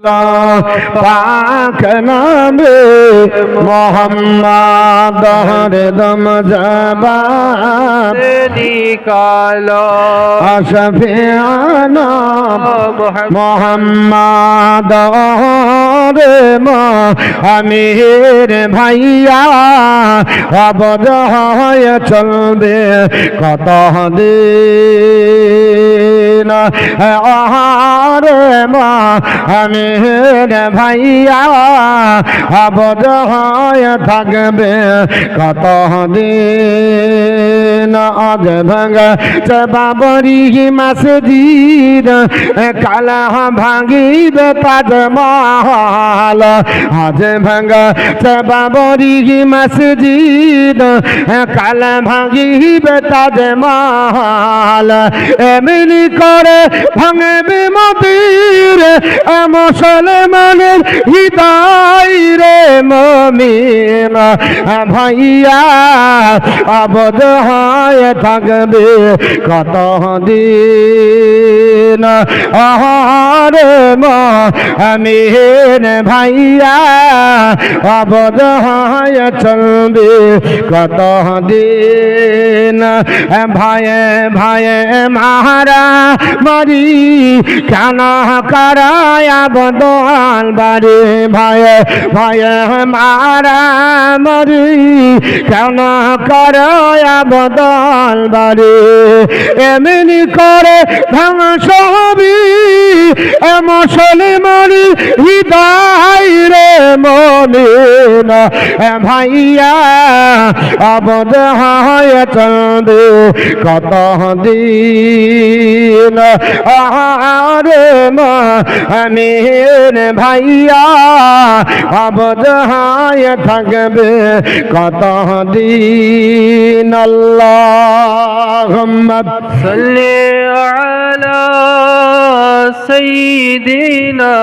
पाक नामे मोहम्मद हरदम जबान निकालो शफीआना मोहम्मद रे अमीर भैया अबद হয় চলবে কত দিন আরে মা আমির ভাইয়া আবদ হয়ে থাকবে কত দিন আজ ভাঙা বাবরি মসজিদ কালা ভাঙিবে তাজমহল আজ ভাঙা বাবরি মসজিদ কালা ভাঙিবে তাজমহল এমনি করে ভাঙবে মদির মুসলমানের হৃদয় রে মুমিন ভাইয়া আবদ হয়ে থাকবে কত দিন আরে আমির ভাইয়া আবদ হয়ে চলবে কত দিন ভাইয়ে ভাইয়ে মারা মারি কেন করায় বদল বাড়ি ভাইয়ে ভাইয়ে মারা মারি কেন করায় বদল বাড়ি এমনি করে ধ্বংস হবি মুসলমানি হৃদয় রে মুমিন ভাইয়া আবদ হয়ে চলবে কত দিন আরে আমির ভাইয়া আবদ হয়ে থাকবে কত দিন আল্লাহুম্মা সাল্লি আলা সাইয়্যিদিনা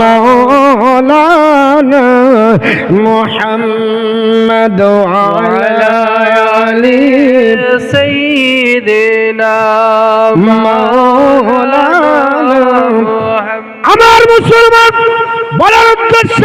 মাওলানা মুহাম্মদ ওয়া আলা আলি সাইয়্যিদিনা মাওলানা আমার মুসলমান বলার উদ্দেশ্য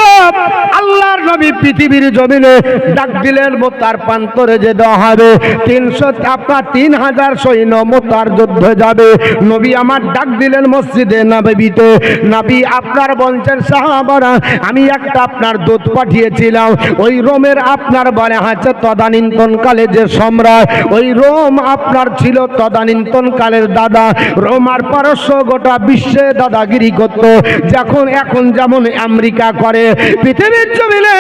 আল্লাহর নবী পৃথিবীর জমিনে ডাক দিলেন মোতার প্রান্তরে যে দেওয়া হবে 3000 সৈন্য মোতার যুদ্ধে যাবে। নবী আমার ডাক দিলেন মসজিদে নববীতে। নবী আপনার বলছেন সাহাবারা আমি একটা আপনার দূত পাঠিয়েছিলাম, ওই রোমের আপনার বলে আছে তদানীন্তন কালে যে সম্রাট, ওই রোম আপনার ছিল তদানীন্তন কালের দাদা। রোম আর পারস্য গোটা বিশ্বে দাদাগিরি করত, এখন যেমন আমেরিকা করে। পৃথিবীর জমিনে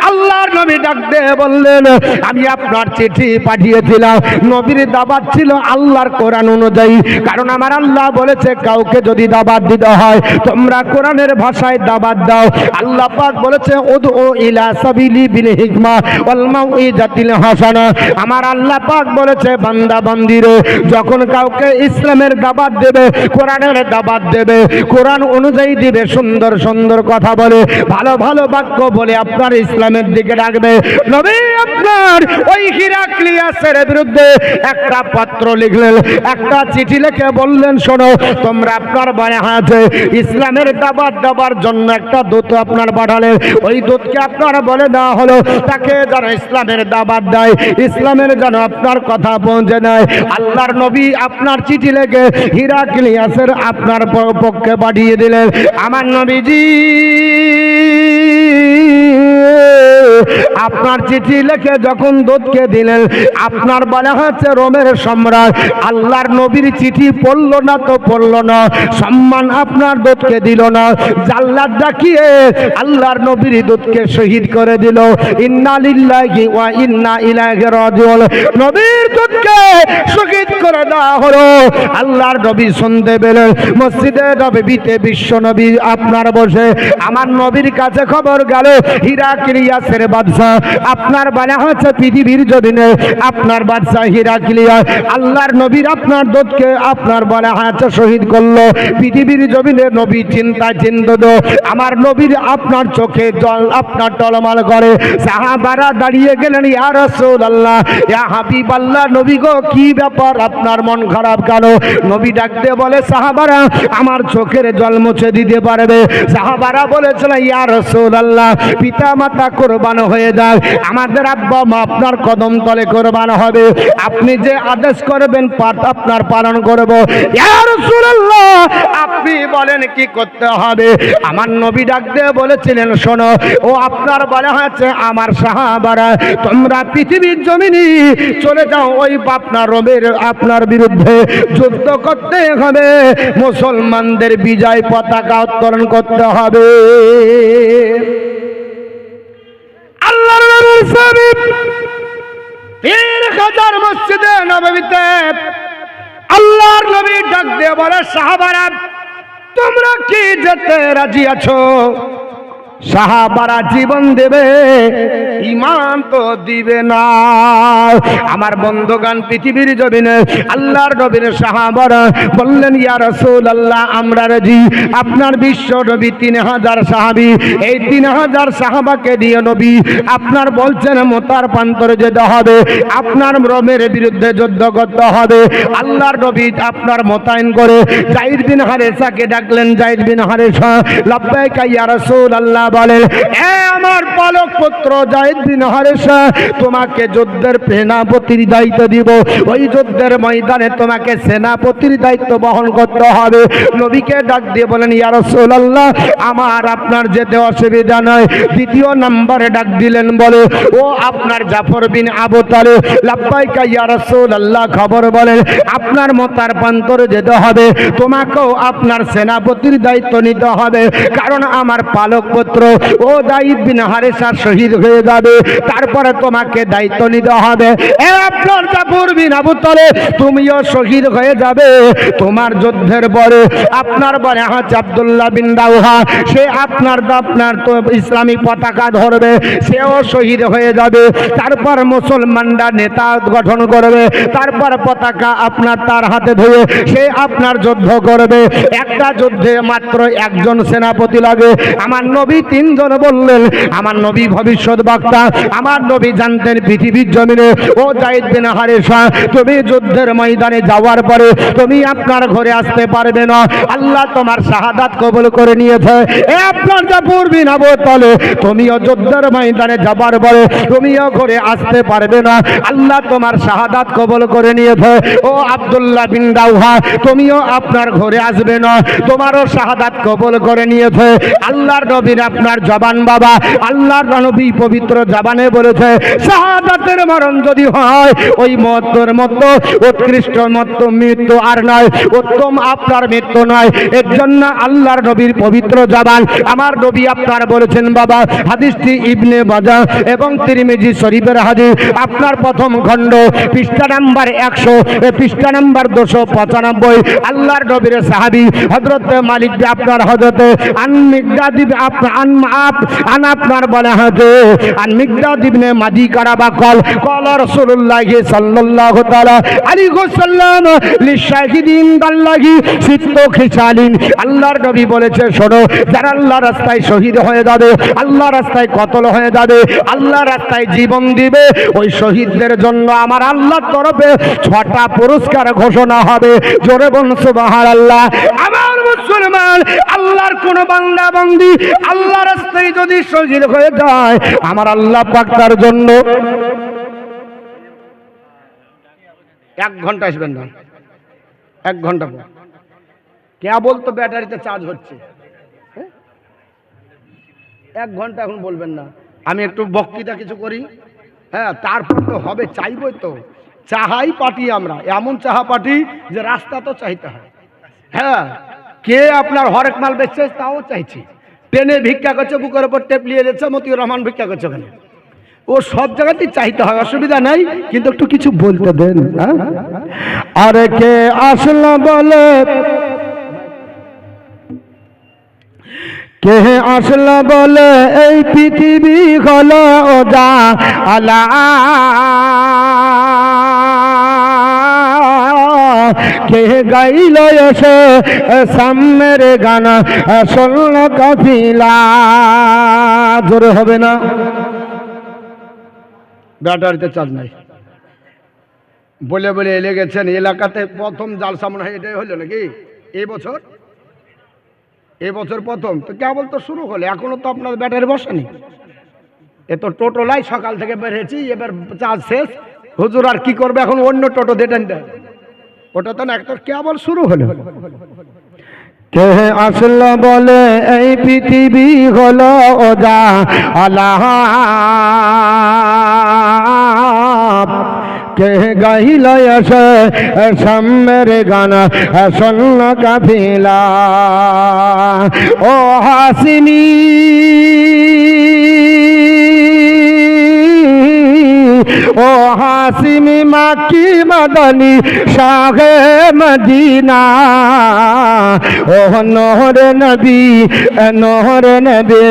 আল্লাহর নবী ডাক দিয়ে বললেন আমি আপনার চিঠি পাঠিয়েছিলাম। নবীর দাওয়াত ছিল আল্লাহর কোরআন অনুযায়ী, কারণ আমার আল্লাহ বলেছে কাউকে যদি দাওয়াত দিতে হয় তোমরা কোরআনের ভাষায় দাওয়াত দাও। আল্লাহ পাক বলেছে উদউ ইলা সাবিলি বিল হিকমা ওয়াল মাউইজাতিল হাসানা। আমার আল্লাহ পাক বলেছে বান্দা বান্দিরে যখন কাউকে ইসলামের দাওয়াত দেবে, কোরআনের দাওয়াত দেবে, কোরআন অনুযায়ী দিবে, সুন্দর সুন্দর কথা বলে, ভালো ভালো বাক্য বলে আপনার ইসলামের দিকে রাখবে। নবী আপনার ওই হিরাক্লিয়াসের বিরুদ্ধে একটা পত্র লিখলেন, একটা চিঠি লিখে বললেন শোনো তোমরা আপনার বাড়ি আছে ইসলামের দাওয়াত দেওয়ার জন্য একটা দূত আপনার পাঠালেন। ওই দূতকে আপনার বলে দেওয়া হলো তাকে যেন ইসলামের দাওয়াত দেয়, ইসলামের যেন আপনার কথা পৌঁছে দেয়। আল্লাহর নবী আপনার চিঠি লিখে হিরাক্লিয়াসের আপনার পক্ষে পাঠিয়ে দিলেন। আমার নবীজি আপনার চিঠি লিখে যখন দূতকে দিলেন, আপনার বলা হচ্ছে রোমের সম্রাট আল্লাহর নবীর চিঠি পড়লো না তো পড়লো না, সম্মান আপনার দূতকে দিল না, জাল্লাদ ডাকিয়ে আল্লাহর নবীর দূতকে শহীদ করে দিল। ইন্না লিল্লাহি ওয়া ইন্না ইলাইহি রাজিউন। নবীর দূতকে শহীদ করে দেওয়া হলো। আল্লাহর নবী শুনতে পেলেন মসজিদে নববীতে বিশ্ব নবী আপনার বসে। আমার নবীর কাছে খবর গেল হিরাক্লিয়াসের বাদশাহ আপনার বলা হচ্ছে পৃথিবীর জমিনে আপনার বাদশাহ হিরাক্লিয়া আল্লাহর নবীর আপনার দূতকে আপনার বলা হচ্ছে শহীদ করলো পৃথিবীর জমিনে নবী চিন্তিত আমার নবীর আপনার চোখে জল আপনার টলমল করে সাহাবারা দাঁড়িয়ে গেলেন ইয়া রাসূলুল্লাহ ইয়া হাবিবাল্লাহ নবী গো কি ব্যাপার আপনার মন খারাপ কেন নবী ডাক দিয়ে বলে সাহাবারা আমার চোখের জল মুছে দিতে পারবে সাহাবারা বলেছিল ইয়া রাসূলুল্লাহ পিতা মাতা কুরবান হয়ে যায় আমাদের আব্বা মা আপনার কদম তলে কুরবান হবে আপনি যে আদেশ করবেন আপনার পালন করব ইয়া রাসূলুল্লাহ আপনি বলেন কি করতে হবে আমার নবী ডাক দিয়ে বলেছিলেন শোনো ও আপনার বলা হয়েছে আমার সাহাবারা তোমরা পৃথিবীর জমিনে চলে যাও ওই আপনার রোমের আপনার বিরুদ্ধে যুদ্ধ করতে হবে মুসলমানদের বিজয় পতাকা উত্তোলন করতে হবে আল্লাহর নবীর সাহাবী 3000 মসজিদে নববীতে আল্লাহর নবী ডাক দিয়ে বলে সাহাবারা তোমরা কি যেতে রাজি আছো সাহাবারা জীবন দেবে ঈমান তো দিবে না আমার বন্ধুগণ পৃথিবীর জমিনে আল্লাহর নবীর সাহাবারা বললেন ইয়া রাসূলুল্লাহ আমরা রাজি আপনার বিশ্ব নবী 3000 সাহাবী এই 3000 সাহাবাকে দিয়ে নবী আপনার বলছেন মোতার প্রান্তরে যেতে হবে আপনার রোমের বিরুদ্ধে যুদ্ধ করতে হবে আল্লাহর নবী আপনার মোতায়েন করে যায়েদ বিন হারেসাকে ডাকলেন যায়েদ বিন হারেসা লাব্বাইকা ইয়া রাসূলুল্লাহ বলেন এ আমার পালক পুত্র যায়েদ বিন হারেসা তোমাকে যুদ্ধের সেনাপতির দায়িত্ব দিব ওই যুদ্ধের ময়দানে তোমাকে সেনাপতির দায়িত্ব বহন করতে হবে নবীকে ডাক দিয়ে বলেন ইয়া রাসূলুল্লাহ আমার আপনার যেতে অসুবিধা নয় দ্বিতীয় নম্বরে ডাক দিলেন বলে ও আপনার জাফর বিন আবু তালেব লাব্বাইকা ইয়া রাসূলুল্লাহ খবর বলেন আপনার মোতার প্রান্তরে যেতে হবে তোমাকেও আপনার সেনাপতির দায়িত্ব নিতে হবে কারণ আমার পালক পুত্র ও যায়েদ বিন হারেসা শহীদ হয়ে যাবে তারপরে তোমাকে দায়িত্ব নিতে হবে এ আপনার জাফর বিন আবু তালেব তুমিও শহীদ হয়ে যাবে তোমার যুদ্ধের পরে আপনার বলে হচ্ছে আব্দুল্লাহ বিন রাওহা সে আপনার তো ইসলামী পতাকা ধরবে সেও শহীদ হয়ে যাবে তারপর মুসলমানরা নেতা গঠন করবে তারপর পতাকা আপনার তার হাতে ধরে সে আপনার যুদ্ধ করবে একটা যুদ্ধে মাত্র একজন সেনাপতি লাগে আমার নবী 3 জন বললেন আমার নবী ভবিষ্যৎ বক্তা আমার নবী জানতেন পৃথিবীর জমিনে ও যায়েদ বিন হারেসা তুমি যুদ্ধের ময়দানে যাওয়ার পরে তুমি আপনার ঘরে আসতে পারবে না আল্লাহ তোমার শাহাদাত কবুল করে নিয়েছে এ আপনার জাফর বিন আবু তালেব তুমিও যুদ্ধের ময়দানে যাবার পরে তুমিও ঘরে আসতে পারবে না আল্লাহ তোমার শাহাদাত কবুল করে নিয়েছে ও আব্দুল্লাহ বিন রাওহা তুমিও আপনার ঘরে আসবে না তোমারও শাহাদাত কবুল করে নিয়েছে আল্লাহর নবীর আপনার জবান বাবা আল্লাহর নবী পবিত্র জবানে বলেছে শাহাদাতের মরণ যদি হয় ওই মৃত্যুর মতো উৎকৃষ্ট মৃত্যু আর নয় উত্তম আপনার মৃত্যু নয় এর জন্য আল্লাহর নবীর পবিত্র জবান আমার নবী আপনার বলেছেন বাবা হাদিসটি ইবনে মাজাহ এবং তিরমিজি শরীফের হাদিস আপনার প্রথম খণ্ড পৃষ্ঠা নাম্বার 100 পৃষ্ঠা নাম্বার 295 আল্লাহর নবীর সাহাবী হযরত মালিক আপনার হযরত মিকদাদ আপনার বলা হয়েছে মিকদাদ ইবনে মাদি কারাবা কল রাসূলুল্লাহ সাল্লাল্লাহু তাআলা আলাইহি ওয়াসাল্লাম লিশাহিদিন দাল্লাহি সিত্তু খিসালিন আল্লাহর নবী বলেছে শোনো যারা আল্লাহর রাস্তায় শহীদ হয়ে যাবে আল্লাহর রাস্তায় কতল হয়ে যাবে আল্লাহর রাস্তায় জীবন দিবে ওই শহীদদের জন্য আমার আল্লাহর তরফে 6টা পুরস্কার ঘোষণা হবে জোরে বলুন সুবহানাল্লাহ আমার মুসলমান আল্লাহর কোন বান্দা বান্দি আল্লাহর রাস্তায় যদি শহীদ হয়ে যায় আমার আল্লাহ পাক তার জন্য 1 ঘন্টা আসবেন না 1 ঘন্টা পর কে বলতো ব্যাটারিতে চার্জ হচ্ছে 1 ঘন্টা এখন বলবেন না আমি একটু বক্তৃতা কিছু করি হ্যাঁ তারপর তো হবে চাইবই তো চাহাই পার্টি আমরা এমন চাহা পার্টি যে রাস্তা তো চাইতে হয় হ্যাঁ কে আপনার হরেক মাল বেচছে তাও চাইছি ট্রেনে ভিক্ষা করছে বুকের উপর টেপ নিয়ে যাচ্ছে মতিউর রহমান ভিক্ষা করছে ওখানে ও সব জায়গাতেই চাইতে হয় অসুবিধা নাই কিন্তু একটু কিছু বলতে দেন আরে কে আসলো বলে কে আসলো বলে এই পৃথিবী হলো ওজা আলা, কে গাইল এসে সামনের গানা শুনল কাফিলা। জোরে হবে না? ব্যাটারিতে চার্জ নাই বলে বলে এলে গেছেন। এলাকাতে প্রথম জালসা মনে হয় এটাই হলো নাকি এই বছর প্রথম তো কেবল তো শুরু হলো, এখনো তো আপনার ব্যাটারি বসেনি। এ তো টোটোলাই সকাল থেকে বেরিয়েছি, এবার চার্জ শেষ। হুজুর আর কি করবে এখন, অন্য টোটো দেটেন, ওটা তো না, একটা কেবল শুরু হলো। কে আসলো বলে এই পৃথিবী হলো ওজা আল্লাহ, কে গাইল এসে সামনের গানা শোন কাফিলা। ও হাসিনী ও হাসিমি মাকি মদনী শাহে মদিনা, ও নহরে নবী নহরে নবী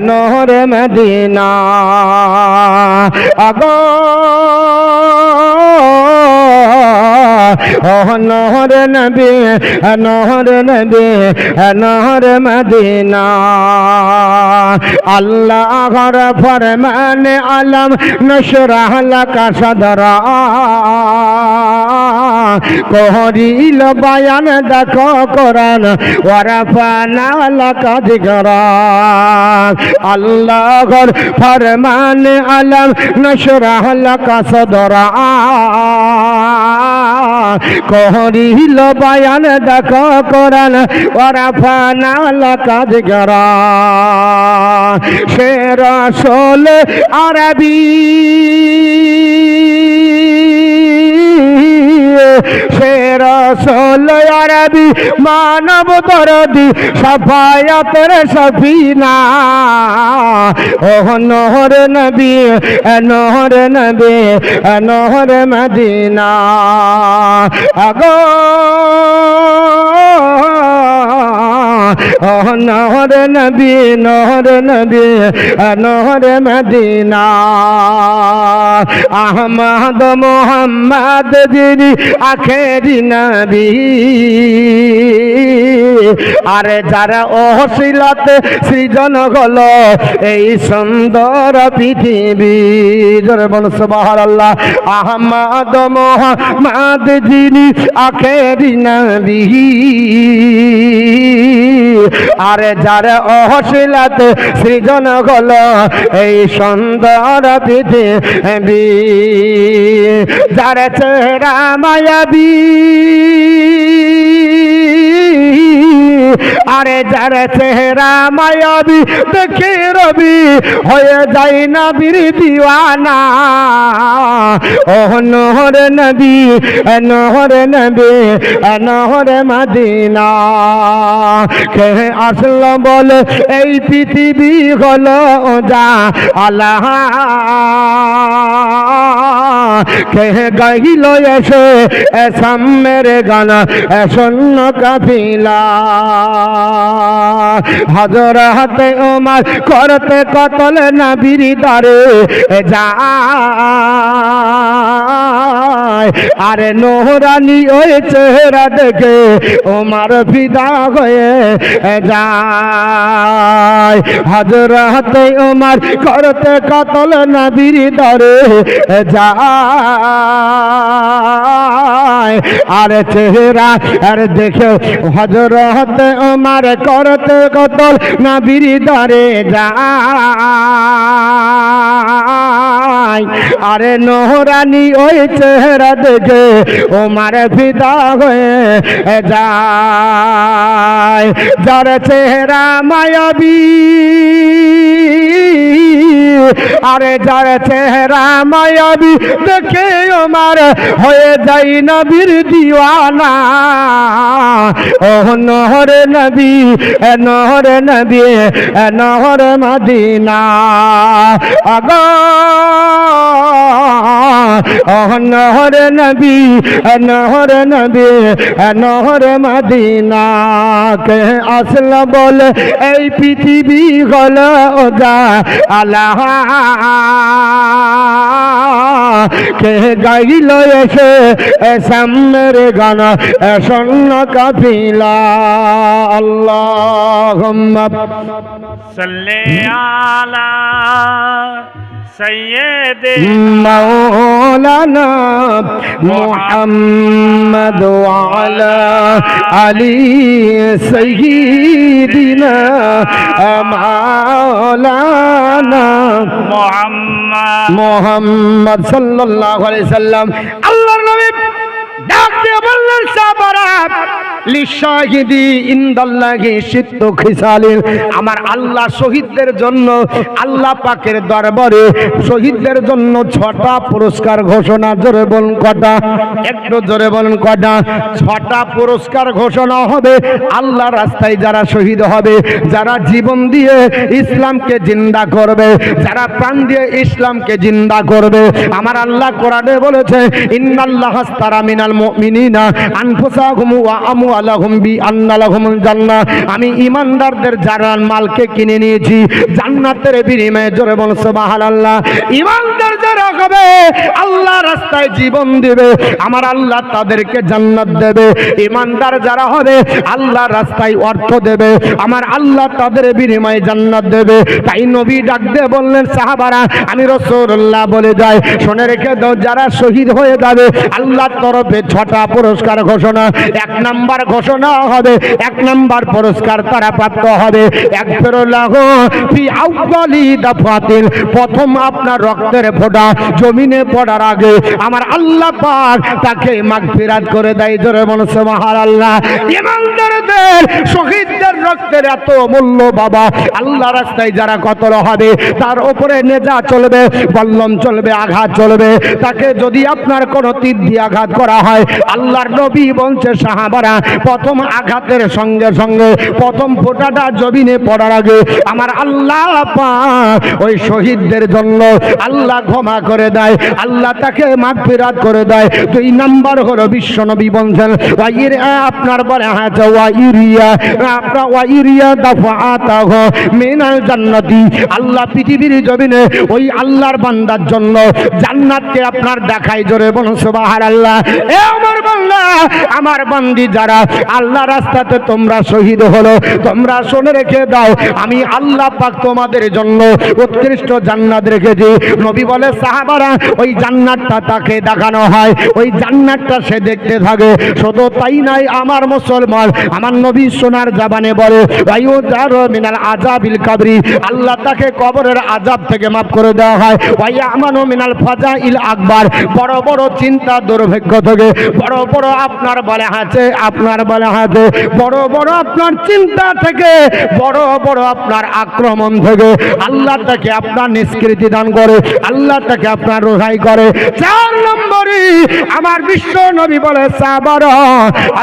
নহরে মদিনা। আগো ও নহরে নবী নহরে নবী নহরে মদিনা। আল্লাহর ফরমানে আলম নশরাহ লাকা সদরা, করিল বায়ান দেখো কোরআন ওয়ারাফানা লাকা যিকরা। আল্লাহর ফরমানে আলম নশরাহ লাকা সদরা, করিল বায়ান দেখো কোরআন ওয়ারাফানা লাকা যিকরা। সে রাসূল আরবী সে রাসূল আরবী মানব দরদি সাফায়াতের সফিনা, ও নহর নবী নহর নবী নহর মদিনা। আগো ও নহর নবী নহর নবী নহর মদিনা। আহমদ মোহাম্মদ যিনি আখেরি নবী, আরে যারা অশ্লীলতে সৃজন হলো এই সুন্দর পৃথিবী। জোরে বলুন সুবহানাল্লাহ। আহমদ মোহাম্মদ যিনি আখেরি নবী, আরে যারা অশ্লীলতে সৃজন হলো এই সুন্দর পৃথিবী। যার চেহারা মায়াবী, আরে যার চেহারা মায়াবী দেখে রবি হয়ে যায় নবীর দিওয়ানা। ও নহর নবী নহর নবী নহর মদিনা। কে আসলো বলে এই পৃথিবী হলো ওজা আল্লাহ, কে গাইল এসে সামনের গানা শূন্য কাফিলা। হযরত ওমর করতে কতল নবীর দরে যায়, আরে নোহরানি ওই চেহারা দেখে ওমর ফিদা হয়ে যায়। হযরত ওমর করতে কতল নবীর দরে যায়, আর চেহারা আর দেখে হযরত ওমর করতে কতল নবীর দরে যায়, আরে নোহরানি ওই চেহারা দেখে ওমর ফিদা হয়ে যায়। যার চেহারা মায়াবী, আরে যার চেহারা মায়াবী দেখে ওমর হয়ে যায় নবীর দিওয়ানা। ও নহর নবী নহর নবী নহর মদিনা। আগো নহরে নবী নহরে নবী নহরে মদিনা কে আসল বলে এই পৃথিবী হলো যা আল্লাহ কে গাইল এসে সামনের গান স্বর্ণ কাফিলা আল্লাহুম্মা সাল্লি আলা সাইয়্যিদিনা মাওলানা মুহাম্মদ ওয়া আলা আলি সাইয়্যিদিনা মাওলানা মুহাম্মদ সাল্লাল্লাহু আলাইহি সাল্লাম। আল্লাহর নবী ডাক দিয়ে বললেন সাহাবারা লিশাহিদি ইনদাল্লাহি সিত্তু খিসালিন, আমার আল্লাহ শহীদদের জন্য আল্লাহ পাকের দরবারে শহীদদের জন্য 6টা পুরস্কার ঘোষণা। জোরে বলুন কটা? একটু জোরে বলুন কটা? 6টা পুরস্কার ঘোষণা হবে আল্লাহ রাস্তায় যারা শহীদ হবে, যারা জীবন দিয়ে ইসলামকে জিন্দা করবে, যারা প্রাণ দিয়ে ইসলামকে জিন্দা করবে। আমার আল্লাহ কোরআনে বলেছে ইন্নাল্লাহ আস্তারা মিনাল মুমিনিনা আনফুসাহুম ওয়া আমওয়ালাহুম বিআন্না লাহুমুল জান্নাহ, আমি ঈমানদারদের জান মালকে কিনে নিয়েছি জান্নাতের বিনিময়ে। জোরে বলুন সুবহানাল্লাহ। ঈমানদার যারা হবে আল্লাহ রাস্তায় জীবন দেবে, আমার আল্লাহ তাদেরকে জান্নাত দেবে। ঈমানদার যারা হবে আল্লাহ রাস্তায় অর্থ দেবে, আমার আল্লাহ তাদের বিনিময়ে জান্নাত দেবে। তাই নবী ডাক দিয়ে বললেন সাহাবারা আমি রাসূলুল্লাহ বলে যাই শুনে রেখে দাও, যারা শহীদ হয়ে যাবে আল্লাহর তরফে 6টা পুরস্কার ঘোষণা। 1 নাম্বার ঘোষণা হবে, 1 নাম্বার পুরস্কার তারা প্রাপ্ত হবে একফিরুল্লাহু ফি আউয়ালি দাফাতিন, প্রথম আপনার রক্তের ফোঁটা জমিনে পড়ার আগে আমার আল্লাহ পাক তাকে মাগফিরাত করে দেয়। জোরে বলুন সুবহানাল্লাহ। ঈমানদারদের শহীদদের রক্তের এত মূল্য বাবা, আল্লাহ রাস্তায় যারা কতল হবে তার উপরে নেজা চলবে, বল্লম চলবে, আঘাত চলবে। তাকে যদি আপনার কোনো তীর দিয়ে আঘাত করা হয় আল্লাহর নবী বলছে সাহাবারা প্রথম আঘাতের সঙ্গে সঙ্গে প্রথম ফোঁটাটা জমিনে পড়ার আগে আমার আল্লাহ পাক ওই শহীদদের জন্য আল্লাহ ক্ষমা করে দেয়, আল্লাহ তাকে মাগফিরাত করে দেয়। 2 নাম্বার হলো বিশ্ব নবী বলছেন ওয়াইর আপনার বলে আছে ওয়াইরিয়া আপনার ওয়াইরিয়া দাফাতাহু মিনাল জান্নাতি, আল্লাহ পৃথিবীর জমিনে ওই আল্লাহর বান্দার জন্য জান্নাতকে আপনার দেখায়। জোরে বলুন সুবহানাল্লাহ। এ আমার বান্দা আমার বান্দি যারা আল্লাহ রাস্তাতে তোমরা শহীদ হলো, তোমরা শুনে রেখে দাও আমি আল্লাহ পাক তোমাদের জন্য উৎকৃষ্ট জান্নাত রেখেছি। নবী বলে সাহাবারা ওই জান্নাতটা তাকে দেখানো হয়, ওই জান্নাতটা সে দেখতে থাকে। শুধু তাই নাই আমার মুসলমান, আমার নবী সোনার জবানে বলে ওয়ায়ুদার মিনাল আযাবিল কবরি, আল্লাহ তাকে কবরের আযাব থেকে মাফ করে দেওয়া হয়। ওয়ায়ামানু মিনাল ফাজাইল আকবার, বড় বড় চিন্তা দুর্ভাগ্য থেকে, বড় বড় আপনার বলে আছে আপনার বলে আছে বড় বড় আপনার চিন্তা থেকে, বড় বড় আপনার আক্রমণ থেকে আল্লাহ তাকে আপনার নিষ্কৃতি দান করে, আল্লাহ তাকে আপনার রোহাই করে। 4 নম্বরে আমার বিশ্ব নবী বলে সাহাবারা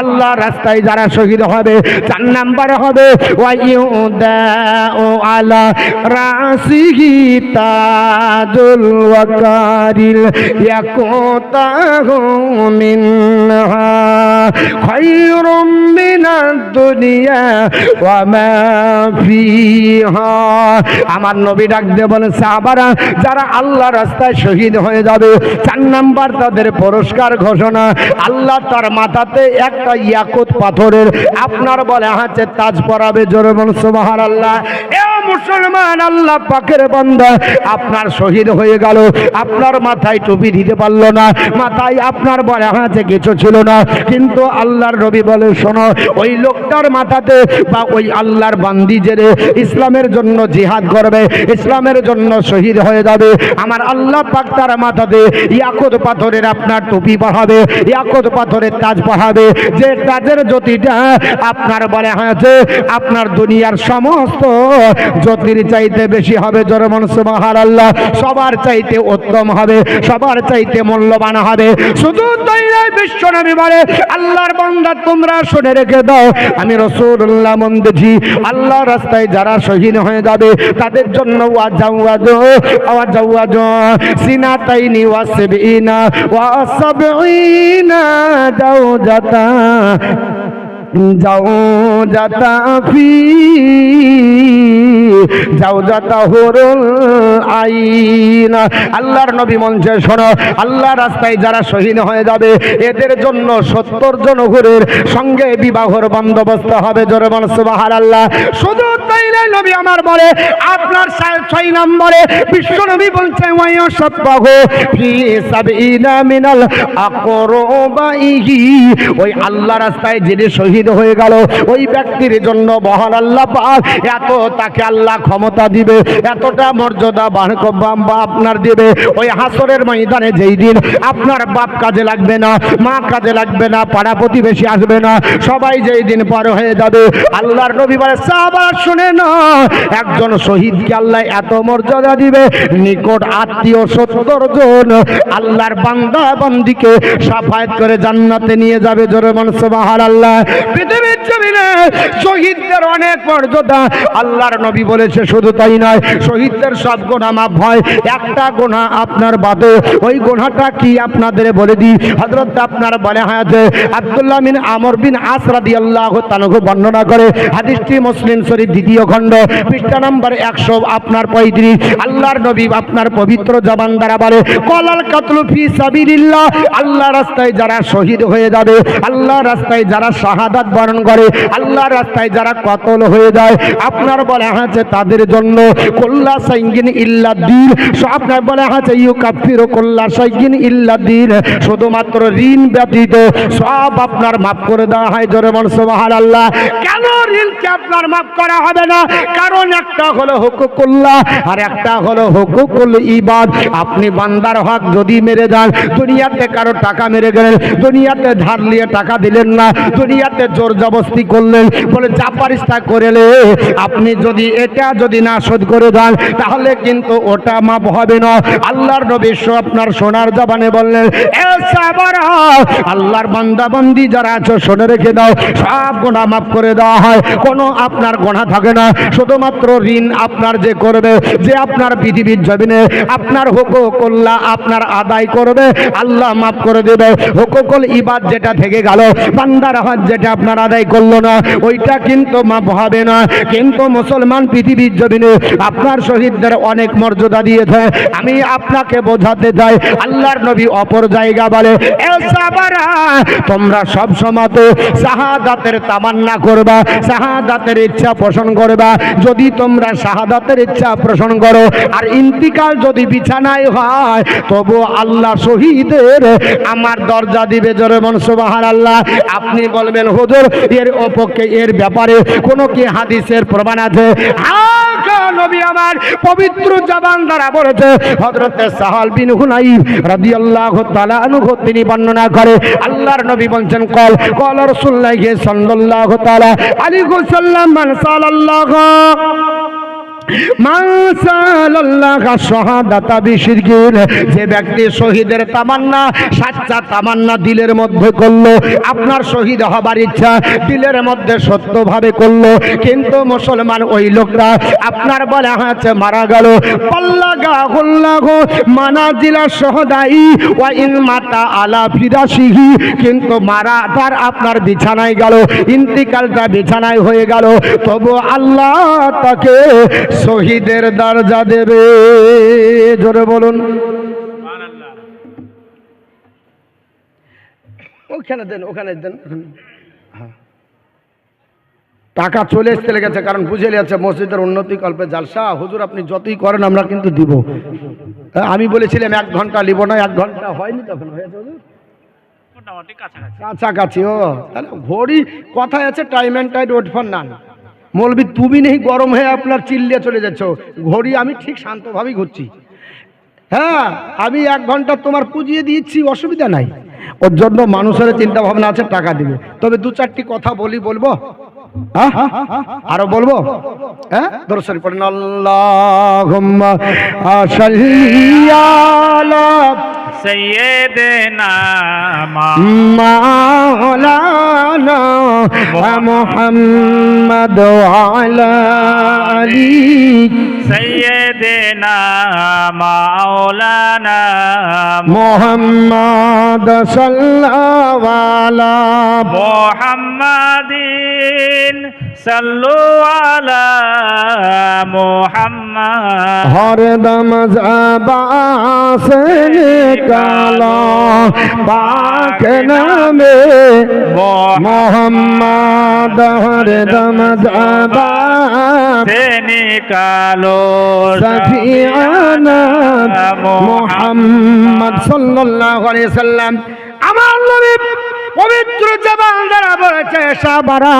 আল্লাহ রাস্তায় যারা শহীদ হবে 4 নম্বরে হবে ওয়াইউদাউ আলা রাসিহি তাজুল ওয়াকারিল ইয়াকুতাহু মিনহা খায়রুম মিনাদ দুনিয়া ওয়া মা ফিহা। আমার নবী ডাক দিয়ে বলেন সাহাবারা যারা আল্লাহ রাস্তায় শহীদ হয়ে যাবে 4 নাম্বার তাদের পুরস্কার ঘোষণা, আল্লাহ তার মাথাতে একটা ইয়াকুত পাথরের আপনার বলে হাতে তাজ পরাবে। জোরে বলুন সুবহানাল্লাহ। এ মুসলমান আল্লাহ পাকের বান্দা আপনার শহীদ হয়ে গেল, আপনার মাথায় টুপি দিতে পারলো না, মাথায় আপনার বলে হাতে কিছু ছিল না, কিন্তু আল্লাহর নবী বলে শোনো ওই লোকটার মাথাতে বা ওই আল্লাহর বান্দি যে ইসলামের জন্য জিহাদ করবে, ইসলামের জন্য শহীদ হয়ে যাবে, আমার আল্লাহ পাক তার মাথাতে ইয়াকুত পাথরের আপনার টুপি পরাবে, ইয়াকুত পাথরের তাজ পরাবে, যে তাজের জ্যোতিটা আপনার বলে হয়েছে আপনার দুনিয়ার সমস্ত জ্যোতির চাইতে বেশি হবে, জোরে বলুন সুবহানাল্লাহ। সবার চাইতে উত্তম হবে, সবার চাইতে মূল্যবান হবে। শুধু তাই নয়, বিশ্বনবী বলে আল্লাহর বান্দা তোমরা শুনে রেখে দাও, আমি রাসূলুল্লাহ বলেছি আল্লাহ রাস্তায় যারা শহীদ হয়ে যাবে তাদের জন্য ওয়াজাওয়াজু সিনাতাইনি ওয়াসবিনা ওয়াসাবিনা জাওজাতা জাওজাতা ফি জাওজাতা হুরুল আইন। আল্লাহর নবী মঞ্চে শোনো, আল্লাহ রাস্তায় যারা শহীদ হয়ে যাবে এদের জন্য 70 জন হুরের সঙ্গে বিবাহর বন্দোবস্ত হবে, জোরে বলুন সুবহানাল্লাহ। শুধু তাই নয়, নবী আমার বলে আপনার 6 নম্বরে বিশ্ব নবী বলছেন ওয়ায়াসাবাহু ফি সাবিনা মিনাল আকরাবাইহি, ওই আল্লাহ রাস্তায় যিনি শহীদ হয়ে গেল ওই ব্যক্তির জন্য মহান আল্লাহ পাক এত তাকে আল্লাহ ক্ষমতা দিবে, এতটা মর্যাদা আপনার দিবে। ওই হাসরের ময়দানে যেই দিন আপনার বাপ কাজে লাগবে না, মা কাজে লাগবে না, পাড়া প্রতিবেশী আসবে না, সবাই যেই দিন পার হয়ে যাবে, আল্লাহর নবী বলে সাহাবারা শুনে না, একজন শহীদকে আল্লাহ এত মর্যাদা দিবে, নিকট আত্মীয় 70 জন আল্লাহর বান্দা বান্দিকে সাফায়াত করে জান্নাতে নিয়ে যাবে, জোরে বলুন সুবহানাল্লাহ। পৃথিবীর জমিনে শহীদদের অনেক মর্যাদা, আল্লাহর নবী বলেছে শুধু তাই নয়, শহীদদের সব গুনাহ মাফ হয়, একটা গুনাহ আপনার বাদে, ওই গুনাহটা কি আপনাদের বলে দিই। হযরত আপনার বলে হায়াতে আব্দুল্লাহ বিন আমর বিন আস রাদিয়াল্লাহু তাআলা বর্ণনা করে, হাদিসটি মুসলিম শরীফ 2য় খণ্ড পৃষ্ঠা নম্বর 135। আল্লাহর নবী আপনার পবিত্র জবান দ্বারা বলে কলাল কাতলু ফি সাবিলিল্লাহ, আল্লাহ রাস্তায় যারা শহীদ হয়ে যাবে, আল্লাহ রাস্তায় যারা শাহাদাত বরণ করে, আল্লাহ রাস্তায় যারা কতল হয়ে যায়, আপনার বলে আছে তাদের জন্য কুল্লা সাইগিন ইল্লা দিন, আপনার বলে আছে ইউকাফিরু কুল্লা সাইগিন ইল্লা দিন, শুধুমাত্র ঋণ ব্যতীত সব আপনার মাফ করে দেওয়া হয়, জোরে বলুন সুবহানাল্লাহ। কেন ঋণকে আপনার মাফ করা হবে না? কারণ একটা হলো হুকুকুল্লাহ আর একটা হলো হুকুকুল ইবাদ। আপনি বান্দার হক যদি মেরে দেন, দুনিয়াতে কারো টাকা মেরে গেলেন, দুনিয়াতে ধার নিয়ে টাকা দিলেন না, দুনিয়াতে জোর জবরদস্তি করলেন, বলে যা পারিস তা করেলে, আপনি যদি এটা যদি না শোধ করে দেন তাহলে কিন্তু ওটা মাফ হবে না। আল্লাহর নবী আপনার সোনার জবানে বললেন এ সাহাবারা, আল্লাহর বান্দা বান্দি যারা আছো শুনে রেখে দাও, সব গুনাহ মাফ করে দেওয়া হয়, কোনো আপনার গুনাহ থাকে না। শুধুমাত্র ঋণ আপনার যে করবে, যে আপনার পৃথিবীর জমিনে আপনার হুকুকুল্লাহ আপনার আদায় করবে, আল্লাহ মাফ করে দেবে। হুকুকুল ইবাদ যেটা থেকে গেল, বান্দার হক যেটা আপনার আদায় করলো না, ওইটা কিন্তু মাফ হবে না। কিন্তু মুসলমান পৃথিবীর জমিনে আপনার শহীদদের অনেক মর্যাদা দিয়েছে। আমি আপনাকে বোঝাতে চাই, আল্লাহর নবী অপর জায়গা বলে এ সাহাবারা, তোমরা সব সময় শাহাদাতের তামান্না করবা, শাহাদাতের ইচ্ছা পোষণ করবা। যদি তোমরা শাহাদাতের ইচ্ছা পোষণ করো আর ইন্তিকাল যদি বিছানায় হয়, তবু আল্লাহ শহীদের আমার দরজা দিবে, জোরে বলুন সুবহানাল্লাহ। আপনি বলবেন হুজুর এর অপক্ষে এর ব্যাপারে কোনো কি হাদিসের প্রমাণ আছে? নবী আমার পবিত্র জবান দ্বারা বলেছে, হযরত সাহাল বিন হুনাইফ রাদিয়াল্লাহু তাআলা আনহু তিনি বর্ণনা করে, আল্লাহর নবী বলেন কল রাসূলুল্লাহ সাল্লাল্লাহু তাআলা আলাইহি ওয়াসাল্লাম মান সাল্লাল্লাহু যে ব্যক্তি শহীদের তামান্না, সাচ্চা তামান্না দিলের মধ্যে করলো, আপনার শহীদ হবার ইচ্ছা দিলের মধ্যে সত্যভাবে করলো, কিন্তু মুসলমান ওই লোকরা আপনার বলা হয়েছে মারা গেল, মানাজিলা সহদাই ওয়া ইন মাতা আলা ফিরাশিহি, কিন্তু মারা তার আপনার বিছানায় গেল, ইন্তিকালটা বিছানায় হয়ে গেল, তবু আল্লাহ তাকে শহীদের দরজা দেবে, জোরে বলুন। ওখানে দেন, ওখানে দেন। টাকা চলে এসতে লেগেছে, কারণ বুঝে নিয়েছে মসজিদের উন্নতি কল্পে জালসা, হুজুর আপনি যতই করেন আমরা কিন্তু দিব। আমি বলেছিলাম 1 ঘন্টা নিব না, 1 ঘন্টা হয়নি, তখন হয়েছে হুজুর কাছাকাছি। ও তাহলে ঘড়ি কথায় আছে time and tide wait for none. মৌলবি তুমি নেই গরম হয়ে আপনার চিল্লিয়ে চলে যাচ্ছ, ঘড়ি আমি ঠিক শান্তভাবেই ঘুরছি। হ্যাঁ, আমি 1 ঘন্টা তোমার পুজিয়ে দিচ্ছি, অসুবিধা নাই। ওর জন্য মানুষের চিন্তা ভাবনা আছে টাকা দিবে। তবে 2-4টি কথা বলবো, আরো বলবো? হ্যাঁ, দরুদ শরীফ পড়েন। আল্লাহুম্মা সাল্লি আলা سيدنا মাওলানা মুহাম্মদ ওয়া আলা আলি سيدنا مولانا মুহাম্মদ সাল্লাল্লাহু আলা محمد صلوا على محمد হরদম আবাস নিকালো পাক নামে মোহাম্মদ হরদম আবাস से निकालो সফিয়ানা মুহাম্মদ সাল্লাল্লাহু আলাইহি সাল্লাম। আমার নবী পবিত্র জবান দ্বারা বলেছে, সাহাবারা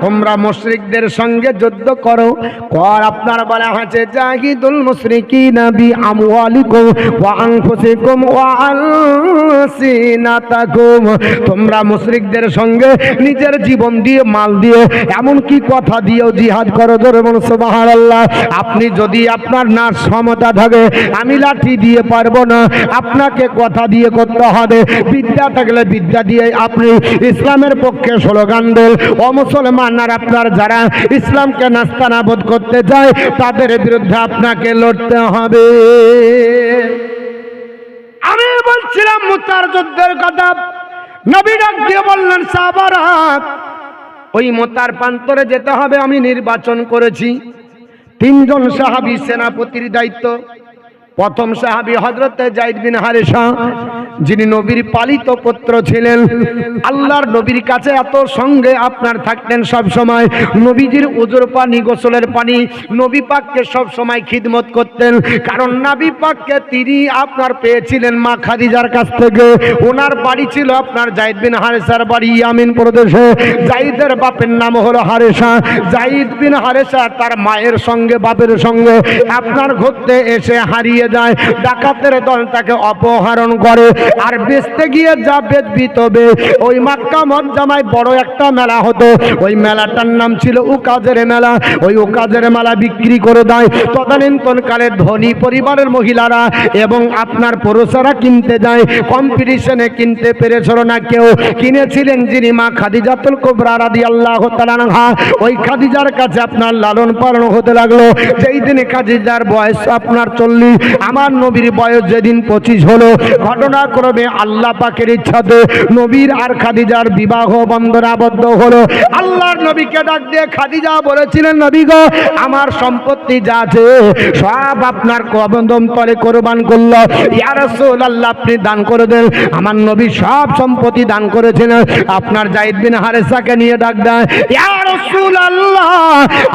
তোমরা মুশরিকদের সঙ্গে যুদ্ধ করো। কর আপনার বলা হয়েছে জাহিদুল মুশরিকিনা বিআমওয়ালিকুম ওয়া আনফুসিকুম ওয়া আলসিনাতাকুম। তোমরা মুশরিকদের সঙ্গে নিজের জীবন দিয়ে, মাল দিয়ে, এমন কি কথা দিয়েও জিহাদ করো। জোরে বলুন সুবহানাল্লাহ। আপনি যদি আপনার না ক্ষমতা থাকে, আমি লাঠি দিয়ে পারবো না, আপনাকে কথা দিয়ে করতে হবে। বিদ্যা থাকলে বিদ্যা দিয়ে আপনি ইসলামের পক্ষে স্লোগান দেন। ও মুসলমান, আর আপনার যারা ইসলামকে নাস্তানাবুদ করতে যায়, তাদের বিরুদ্ধে আপনাকে লড়তে হবে। আমি বলছিলাম মুতার যুদ্ধের কথা। নবী ডাক দিয়ে বললেন, সাহাবারা ওই মুতার প্রান্তরে যেতে হবে। আমি নির্বাচন করেছি তিনজন সাহাবী সেনাপতির দায়িত্ব। প্রথম সাহাবী হযরতে যায়েদ বিন হারেসা, যিনি নবীর পালিত পুত্র ছিলেন। আল্লাহর নবীর কাছে এত সঙ্গে আপনার থাকতেন সব সময়। নবীজির ওজুর পানি, গোসলের পানি নবী পাককে সব সময় খিদমত করতেন। কারণ নবী পাককে তিনি আপনার পেয়েছিলেন মা খাদিজার কাছ থেকে। ওনার বাড়ি ছিল আপনার যায়েদ বিন হারেসার বাড়ি ইয়ামিন প্রদেশে। যায়েদের বাপের নাম হলো হারেসা। যায়েদ বিন হারেসা তার মায়ের সঙ্গে, বাপের সঙ্গে আপনার ঘুরতে এসে হারিয়ে যায়। ডাকাতের দল তাকে অপহরণ করে, আর বেচতে গিয়ে যা বেচবি তবে। ওই মক্কা মুআজ্জামায় বড় একটা মেলা হতো। ওই মেলাটার নাম ছিল উকাজের মেলা। ওই উকাজের মেলা বিক্রি করে দেয় তদানীন্তনকালে ধনী পরিবারের মহিলারা এবং আপনার পুরুষেরা কিনতে যায়। কম্পিটিশনে কিনতে পেরেছিল না কেউ। কিনেছিলেন যিনি মা খাদিজাতুল কুবরা রাদিয়াল্লাহু তাআলা আনহা। ওই খাদিজার কাছে আপনার লালন পালন হতে লাগলো। যেই দিনে খাদিজার বয়স আপনার 40, আমার নবীর বয়স যেদিন 25 হলো, ঘটনাক্রমে আল্লাহ পাকের ইচ্ছাতে নবীর আর খাদিজার বিবাহ বন্ধনে আবদ্ধ হলো। আল্লাহর নবীকে ডাক দিয়ে খাদিজা বলেছিলেন, নবী গো, আমার সম্পত্তি যা আছে সব আপনার কদম তলে কোরবান করলো। ইয়া রাসূলুল্লাহ, আপনি দান করে দেন। আমার নবী সব সম্পত্তি দান করেছিলেন। আপনার যায়েদ বিন হারেসাকে নিয়ে ডাক দেয়, ইয়া রাসূলুল্লাহ,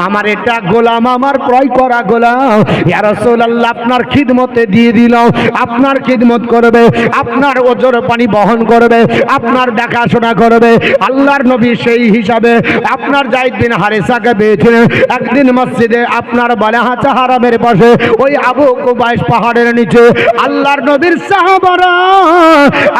আমার এটা গোলাম, আমার ক্রয় করা গোলাম। ইয়া রাসূলুল্লাহ, আপনার খিদমতে দিয়ে দিলাম। আপনার খিদমত করবে, আপনার ওজর পানি বহন করবে, আপনার দেখাশোনা করবে। আল্লাহর নবী সেই হিসাবে আপনার যায়েদ বিন হারেসাকে পেয়েছিলেন। একদিন মসজিদে আপনার বালাহাচা হারামের পাশে ওই আবু কুবাইস পাহাড়ের নিচে আল্লাহর নবীর সাহাবারা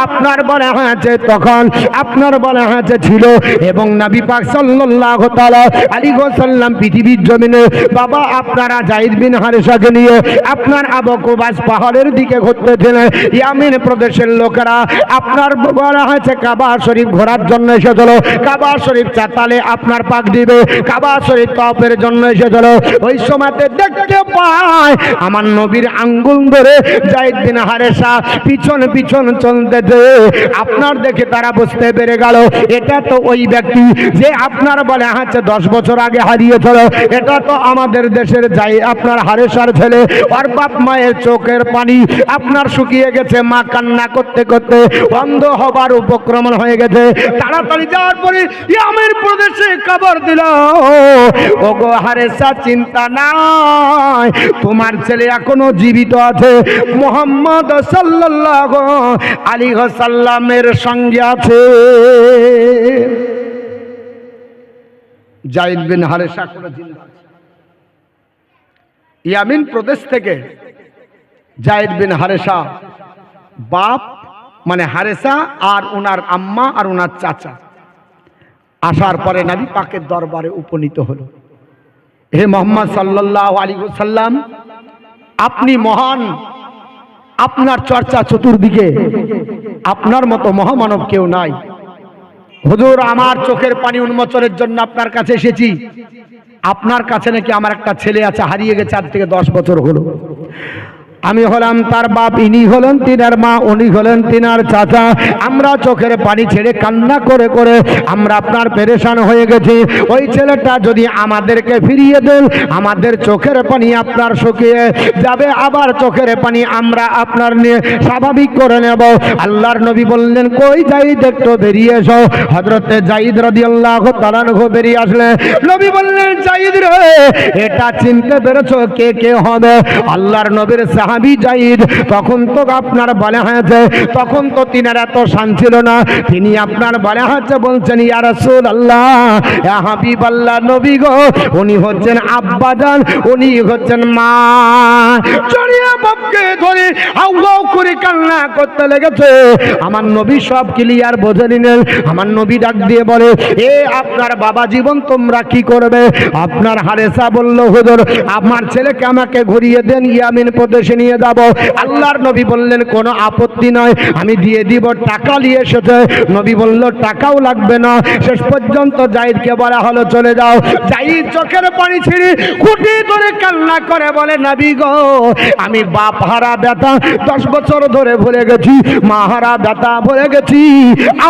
আপনার বালাহাচে, তখন আপনার বালাহাচে ছিল। এবং নবী পাক সাল্লাল্লাহু তাআলা আলাইহি ওয়াসাল্লাম পৃথিবীর জমিনে বাবা আপনারা যায়েদ বিন হারেসাকে নিয়ে আপনার আবু কুবাইস পাহাড়ের দিকে ঘুরতেছিলেন। ইয়ামিন প্রদেশের লোকেরা আপনার বলা হয়েছে কাবা শরীফ ঘোরার জন্য এসেছিল। কাবা শরীফ চাতালে আপনার পাক দিবে, কাবা শরীফ তওয়াফের জন্য এসেছিল। ওই সময়তে দেখতে পায় আমার নবীর আঙ্গুল ধরে যায়েদ বিন হারেসা পিছন পিছন চলতেছে। আপনার দেখে তারা বুঝতে পেরে গেল এটা তো ওই ব্যক্তি যে আপনার বলে হচ্ছে 10 বছর আগে হারিয়েছিল। এটা তো আমাদের দেশের যাই আপনার হারেসার ছেলে। আর বাপ মায়ের চোখের পানি আপনার শুকিয়ে গেছে, মা কান্না করতে করতে অন্ধ হবার উপক্রমণ হয়ে গেছে। তাড়াতাড়ি যাওয়ার পরে ইয়ামের প্রদেশে খবর দিল, ওগো হারেসা, চিন্তা নাই, তোমার ছেলে এখনো জীবিত আছে, মুহাম্মদ সাল্লাল্লাহু আলাইহি ওয়াসাল্লামের সঙ্গে আছে। যায়েদ বিন হারেসা করে জিন্দা আছে। ইয়ামিন প্রদেশ থেকে যায়েদ বিন হারেসা বাপ মানে হারেসা আর ওনার আম্মা আর ওনার চাচা আসার পরে নবী পাকের দরবারে উপনীত হলো। হে মোহাম্মদ সাল্লাল্লাহু আলাইহি ওয়াসাল্লাম, আপনি মহান, আপনার চর্চা চতুর্দিকে, আপনার মতো মহামানব কেউ নাই। হুজুর, আমার চোখের পানি উন্মোচনের জন্য আপনার কাছে এসেছি। আপনার কাছে নাকি আমার একটা ছেলে আছে, হারিয়ে গেছে, 4 থেকে 10 বছর হলো। আমি হলাম তার বাপ, ইনি হলেন তিনার মা, উনি হলেন তিনার চাচা। আমরা চোখের পানি ছেড়ে কান্না করে করে আমরা আপনার পেরেশান হয়ে গেছি। ওই ছেলেটা যদি আমাদেরকে ফিরিয়ে দেন, আমাদের চোখের পানি আপনার শুকিয়ে যাবে, আবার চোখের পানি আমরা আপনার নিয়ে স্বাভাবিক করে নেব। আল্লাহর নবী বললেন, কই যাইদ, একটু বেরিয়ে এসো। হযরতে যাইদ রাদিয়াল্লাহু তাআলা আনহু বেরিয়ে আসলেন। নবী বললেন, যাইদ রে, এটা চিনতে পেরেছো কে কে হবে? আল্লাহর নবীর সাহাবী যাইদ। তখন তো আপনার বলা হয়েছে, তখন তো তিনার এত শান ছিল না, তিনি আপনার বলা হয়েছে বলছেন, ইয়া রাসূলুল্লাহ, ইয়া হাবিবাল্লাহ, নবী গো, উনি হচ্ছেন আব্বাজান, উনি হচ্ছেন মা। জড়িয়ে বাপকে ধরে হাউ হাউ করে কান্না করতে লেগেছে। আমার নবী সব ক্লিয়ার বোঝে নিলেন। আমার নবী ডাক দিয়ে বলে, এ আপনার বাবা জীবন তোমরা কি করবে? আপনার হারেসা বলল, হুজুর, আমার ছেলেকে আমাকে ঘুরিয়ে দেন, ইয়ামিন প্রদেশে নিয়ে যাব। আল্লাহর নবী বললেন, কোনো আপত্তি নয়, আমি দিয়ে দিব। টাকা নিয়ে এসেছে। নবী বলল, টাকাও লাগবে না। শেষ পর্যন্ত যাইদকে বলা হলো, চলে যাও। যাইদ চোখের পানি ছিঁড়ে খুঁটি ধরে কান্না করে বলে, নবী গো, আমি বাপ হারা ব্যথা 10 বছর ধরে ভুলে গেছি, মা হারা ব্যথা ভুলে গেছি।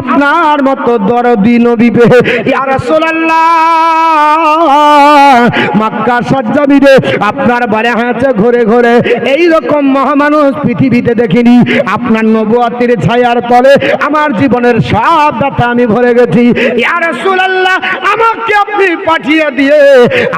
আপনার মতো দরদি নবী পেয়ে, ইয়া রাসূলুল্লাহ, মক্কা সজ্জাবিদে আপনার বাড়ি হয়েছে ঘুরে ঘুরে, এইরকম মহামানুষ পৃথিবীতে দেখিনি। আপনার নবুয়তের ছায়ার তলে আমার জীবনের সব ব্যথা আমি ভুলে গেছি। ইয়া রাসূলুল্লাহ, আমাকে আপনি পাঠিয়ে দিয়ে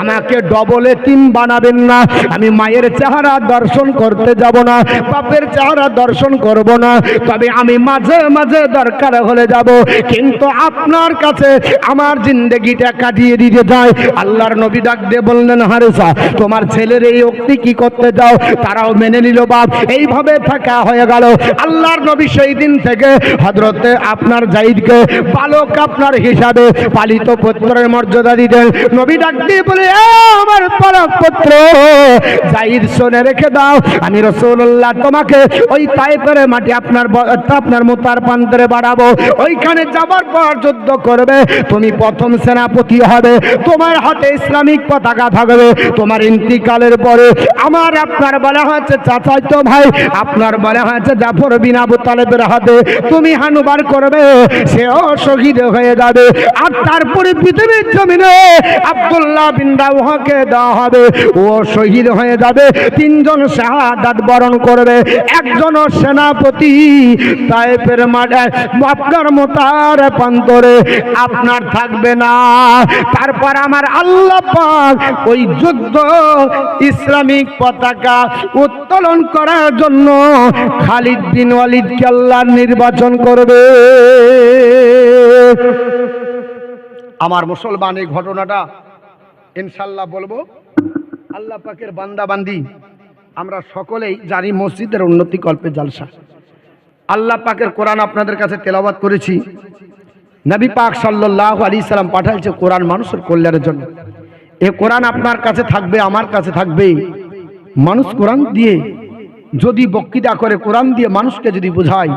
আমাকে ডবলে 3 বানাবেন না। আমি মায়ের চেহারা দর্শন করতে যাব না, বাপের চেহারা দর্শন করব না, তবে আমি মাঝে মাঝে দরকার হলে যাব, কিন্তু আপনার কাছে আমার জিন্দেগিটা কাটিয়ে দিতে চাই। আল্লাহর নবী ডাক দিয়ে বললেন, হারেসা, তোমার ছেলের এই উক্তি কি করতে যাও? তারাও মেনে নিল বাপ। এইভাবে থাকা হয়ে গেল। আল্লাহর নবী সেই দিন থেকে হযরতে আপনার যায়েদকে বালক আপনার হিসাবে পালিত পুত্রের মর্যাদা দিতেন। নবী ডাক দিয়ে বলে, আমার পালক পুত্র যায়েদ, শুনে রেখে দাও, আমি রাসূলুল্লাহ তোমাকে ওই তায়েফের মাটি আপনার মুতার প্রান্তরে বাড়াবো। ওইখানে যাবার পর যুদ্ধ করবে, তুমি প্রথম সেনাপতি হবে, তোমার হাতে ইসলামিক পতাকা থাকবে। তোমার ইন্তিকালের পরে আমার আপনার বলা হয়েছে চাচাতো ভাই, আপনার বলা হয়েছে জাফর বিন আবু তালেবের হাতে তুমি হানুবার করবে, সেও শহীদ হয়ে যাবে। আর তারপরে পৃথিবীর জমিনে আব্দুল্লাহ বিন রাওয়াহাকে দেওয়া হবে, ও শহীদ হয়ে যাবে। 3 জন শাহাদাত বরণ করবে, একজন সেনাপতি তায়েফের মাঠে আপনার মুতার প্রান্তরে আপনার থাকবে না। তারপর আমার আল্লাহ পাক ওই যুদ্ধ ইসলামিক পতাকা উত্তোলন করার জন্য খালিদ বিন ওয়ালিদকে আল্লাহ নির্বাচন করবে। আমার মুসলমান, এই ঘটনাটা ইনশাআল্লাহ বলবো। আল্লাহ পাকের বান্দা বান্দি আমরা সকলেই জানি, মসজিদের উন্নতি কল্পে জালসা। আল্লাহ পাকের কোরআন আপনাদের কাছে তেলাওয়াত করেছি। নবী পাক সাল্লাল্লাহু আলাইহি সাল্লাম পাঠাইছে কোরআন মানুষের কল্যাণের জন্য। এই কোরআন আপনার কাছে থাকবে, আমার কাছে থাকবে। মানুষ কোরআন দিয়ে যদি বক্তৃতা করে, কোরআন দিয়ে মানুষকে যদি বোঝায়,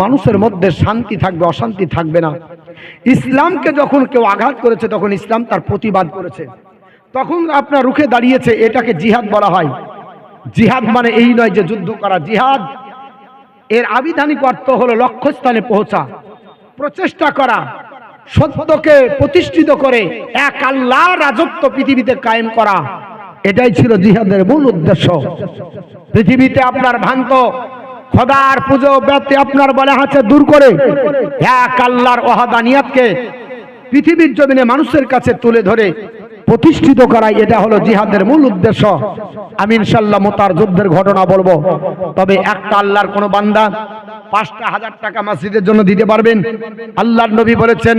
মানুষের মধ্যে শান্তি থাকবে, অশান্তি থাকবে না। ইসলামকে যখন কেউ আঘাত করেছে, তখন ইসলাম তার প্রতিবাদ করেছে, তখন আপনার রুখে দাঁড়িয়েছে। এটাকে জিহাদ বলা হয়। জিহাদ মানে এই নয় যে যুদ্ধ করা। জিহাদ এর আবিধানিক অর্থ হলো লক্ষ্যস্থানে পৌঁছা, প্রচেষ্টা করা, সত্যকে প্রতিষ্ঠিত করে এক আল্লাহর রাজত্ব পৃথিবীতে কায়েম করা। এটাই ছিল জিহাদের মূল উদ্দেশ্য। পৃথিবীতে আপনার ভ্রান্ত খোদার পুজো ব্যাপ্তি আপনার বলা আছে দূর করে এক আল্লাহর ওয়াহদানিয়াতকে পৃথিবীর জমিনে মানুষের কাছে তুলে ধরে প্রতিষ্ঠিত করা, এটা হলো জিহাদের মূল উদ্দেশ্য। আমি ইনশাআল্লাহ মুতার যুদ্ধের ঘটনা বলবো। তবে একটা আল্লাহর কোন বান্দা 5,000 টাকা মসজিদের জন্য দিতে পারবেন? আল্লাহর নবী বলেছেন,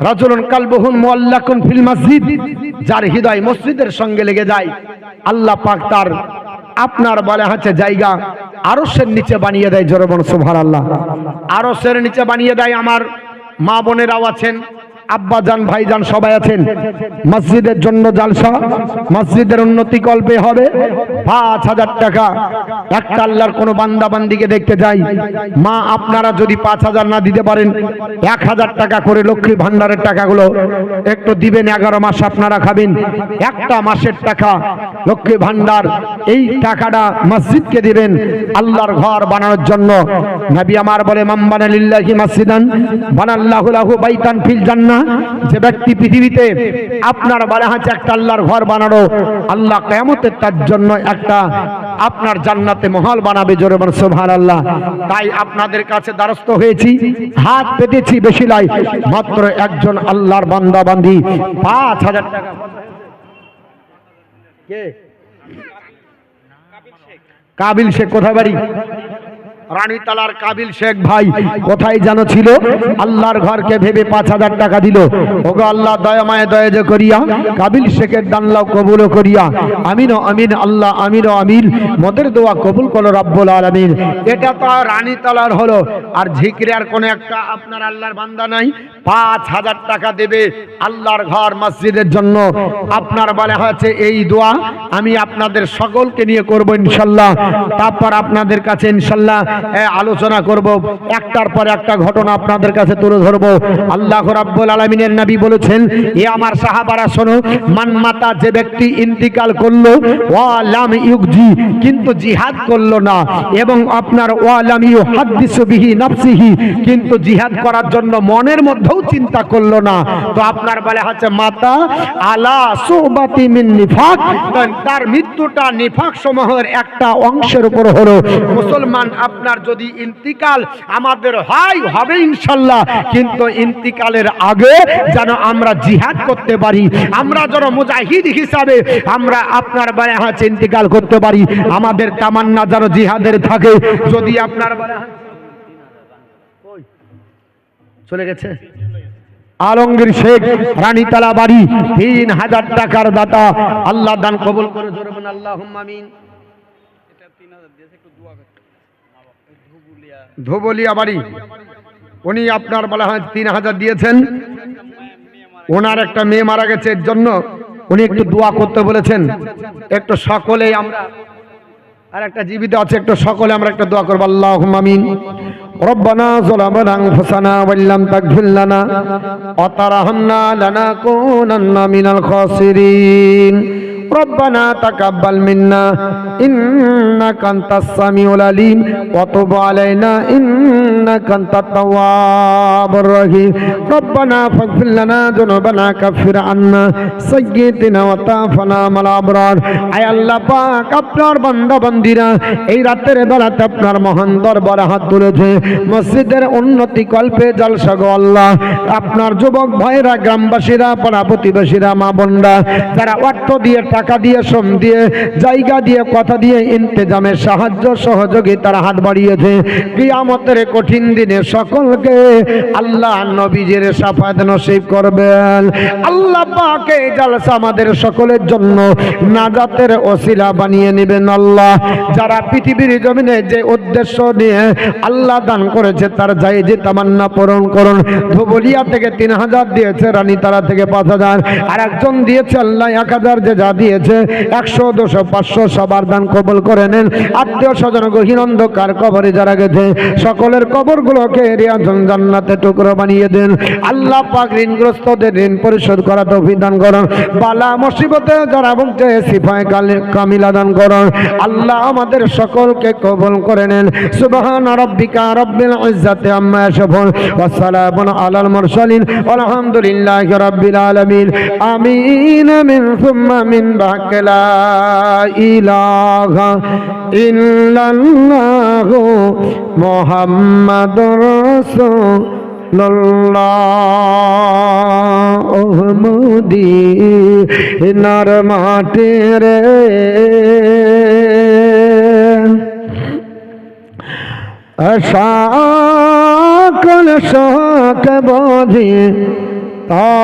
রাজুলুন কালবুহুন মুআল্লাকুন ফিল মসজিদ, যার হৃদয় মসজিদের সঙ্গে লেগে যায়, আল্লাহ পাক তার আপনার বলা হচ্ছে জায়গা আরশের নিচে বানিয়ে দেয়। জোরে বলুন সুবহানাল্লাহ। আরশের নিচে বানিয়ে দেয়। আমার মা বোনেরাও আছেন, আব্বাজান ভাইজান সবাই আছেন, মসজিদের জন্য জালসা, মসজিদের উন্নতি কল্পে হবে 5,000 টাকা। একটা আল্লাহর কোনো বান্দা বান্দিকে দেখতে যাই, মা আপনারা যদি 5,000 না দিতে পারেন 1,000 টাকা করে লক্ষ্মী ভান্ডারের টাকাগুলো একটু দিবেন। 11 মাস আপনারা খাবেন, একটা মাসের টাকা লক্ষ্মী ভান্ডার, এই টাকাটা মসজিদকে দিবেন আল্লাহর ঘর বানানোর জন্য। নবী আমার বলে মান বানা লিল্লাহি মাসজিদান বানাল্লাহু লাহু বাইতান ফিল জান্নাহ। যে ব্যক্তি পৃথিবীতে আপনার বলা হচ্ছে একটা আল্লাহর ঘর বানানো, আল্লাহ কিয়ামতে তার জন্য একটা আপনার জান্নাতে মহল বানাবে। জোরে বলুন সুবহানাল্লাহ। তাই আপনাদের কাছে দ্বারস্থ হয়েছি, হাত পেতেছি, বেশি লাই মাত্র একজন আল্লাহর বান্দা বান্দি 5,000 টাকা। কে? কাবিল শেখ। কোথায় বাড়ি? রানীতালার কাবিল শেখ ভাই কোথায় জানো ছিল? আল্লাহর ঘরকে ভেবে 5,000 টাকা দিল। ওগো আল্লাহ দয়াময় দয়া করিয়া কাবিল শেখের দানলাও কবুল করিয়া। আমিন আমিন আল্লাহ আমিন আমিন। মদের দোয়া কবুল করো রব্বুল আলামিন। এটা তো রানীতালার হলো। আর ঝিকরিয়ার কোন একটা আপনার আল্লাহর বান্দা নাই, 5,000 টাকা দেবে আল্লাহর ঘর মসজিদের জন্য। আপনার বলা হয়েছে এই দোয়া আমি আপনাদের সকলকে নিয়ে করব ইনশাল্লাহ। তারপর আপনাদের কাছে ইনশাল্লাহ আলোচনা করব, একটার পর একটা ঘটনা আপনাদের কাছে তুলে ধরব। আল্লাহ রাব্বুল আলামিনের নবী বলেছেন, এ আমার সাহাবারা শোনো, মান মাতা, যে ব্যক্তি ইন্তিকাল করলো ওয়া লাম ইউজি, কিন্তু জিহাদ করলো না, এবং আপনার ওয়া লাম ইউহাদ্দিসু বিহি নাফসিহি, কিন্তু জিহাদ করার জন্য মনের মধ্যেও চিন্তা করলো না, তো আপনার বলা হচ্ছে মাতা আলা সুবাতি মিন নিফাক, তার মৃত্যুটা নিফাক সমূহের একটা অংশের উপর হলো। মুসলমান আপনার যদি ইন্তিকাল আমাদের হয় হবে ইনশাল্লাহ, কিন্তু ইন্তিকালের আগে যেন আমরা জিহাদ করতে পারি, আমরা যেন মুজাহিদ হিসাবে আমরা আপনার বলা হচ্ছে ইন্তিকাল করতে পারি। আমাদের তামান্না যেন জিহাদের থাকে। যদি আপনার বলা চলে গেছে আলমগীর শেখ, রানীতালা বাড়ি, 3,000 টাকার দাতা, আল্লাহ দান কবুল করে। জোরে বলুন আল্লাহুম্মা আমিন। ধোবলিয়া বাড়ি, উনি আপনার বলা হয় 3,000 দিয়েছেন। ওনার একটা মেয়ে মারা গেছে, এর জন্য উনি একটু দোয়া করতে বলেছেন। একটু সকলে আমরা, আর একটা জীবিত আছে, একটু সকলে আমরা একটা দোয়া করব। আল্লাহুম্মা আমিন। রব্বানা যালামনা আনফুসানা ওয়া ইল্লাম তাগফির লানা ওয়া তারহামনা লানাকুনান্না মিনাল খাসিরিন। ربنا تقبل منا إنك أنت السميع العليم وتب علينا إنك أنت التواب الرحيم ربنا فاغفر لنا ذنوبنا كفر عنا سيئاتنا وتوفنا مع الأبرار। আয় আল্লাহ পাক, আপনার বান্দা বান্দিরা এই রাতের বেলাতে আপনার মহান দরবারে হাত তুলেছে, মসজিদের উন্নতি কল্পে জলসা গো আল্লাহ। আপনার যুবক ভাইরা, গ্রামবাসীরা, পাড়া প্রতিবেশীরা, মা বোনরা, যারা অর্থ দিয়ে, টাকা দিয়ে, শ্রম দিয়ে, জায়গা দিয়ে, কথা দিয়ে, ইন্তেজামের সাহায্য সহযোগিতার হাত বাড়িয়েছে, কিয়ামতের কঠিন দিনে সকলকে আল্লাহ নবীজির শাফায়াত নসিব করবেন। আল্লাহ পাক এই জালসা আমাদের সকলের জন্য নাজাতের ওসিলা বানিয়ে নেবেন আল্লাহ। যারা পৃথিবীর জমিনে যে উদ্দেশ্য নিয়ে আল্লাহ দান করেছে তার জায়েজ তামান্না পূরণ করুন। ধুবুলিয়া থেকে 3,000 দিয়েছে, রানীতালা থেকে 5,000, আর একজন দিয়েছে আল্লাহ 1,000, যে যা দিয়েছে 100, 200, 500 সবার দান কবুল করে নেন। আত্মীয় স্বজন গহীন অন্ধকার কবরে যারা গেছে সকলের কবরগুলোকে রিয়াজুল জান্নাতে টুকরো বানিয়ে দেন। আল্লাহ পাক ঋণগ্রস্তদের ঋণ পরিশোধ করা তৌফিক দান করুন। বালা মুসিবতে যারা ভুগছে শিফায়ে কামিলা দান করুন। আল্লাহ আমাদের সকলকে কবুল করে নেন। সুবহান রাব্বিকা রাব্বিল ইজ্জাতি আম্মা ইয়াসিফুন ওয়া সালামুন আলাল মুরসালিন আলহামদুলিল্লাহি রাব্বিল আলামিন। আমিন আমিন সুম্মা আমিন। লা ইলাহা ইল্লাল্লাহু মুহাম্মাদুর রাসূলুল্লাহ। মদিনার মাটি রে সকল শোক বোধি তার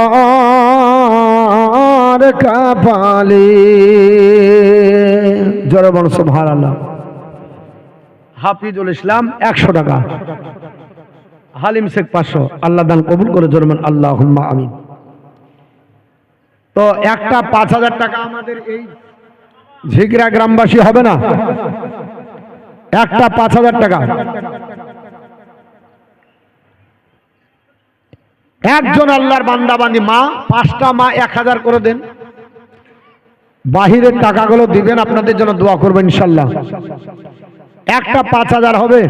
কপালে। জোরে বলুন সুবহানাল্লাহ। হাফিজুল ইসলাম 100 টাকা, হালিম শেখ 500, আল্লাহ দান কবুল করে জোরমান আল্লাহুম্মা আমিন। তো একটা 5000 টাকা আমাদের এই ঝিগড়া গ্রামবাসী হবে না? একটা 5000 টাকা একজন আল্লাহর বান্দা বান্দি মা, 5টা মা 1000 করে দেন। বাহিরের টাকাগুলো দিবেন, আপনাদের জন্য দোয়া করবেন ইনশাল্লাহ। একটা 5000 হবে।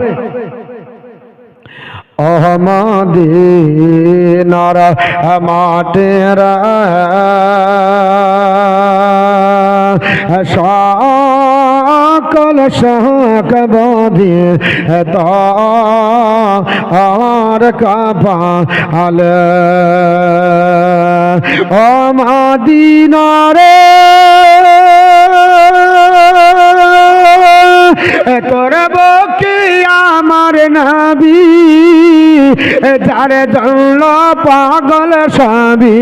মদিনার মাটির সকল শোক বধি তার কপাল ও মদিনারে তোর বকি আমার নবী যারে জন্য পাগল সবই,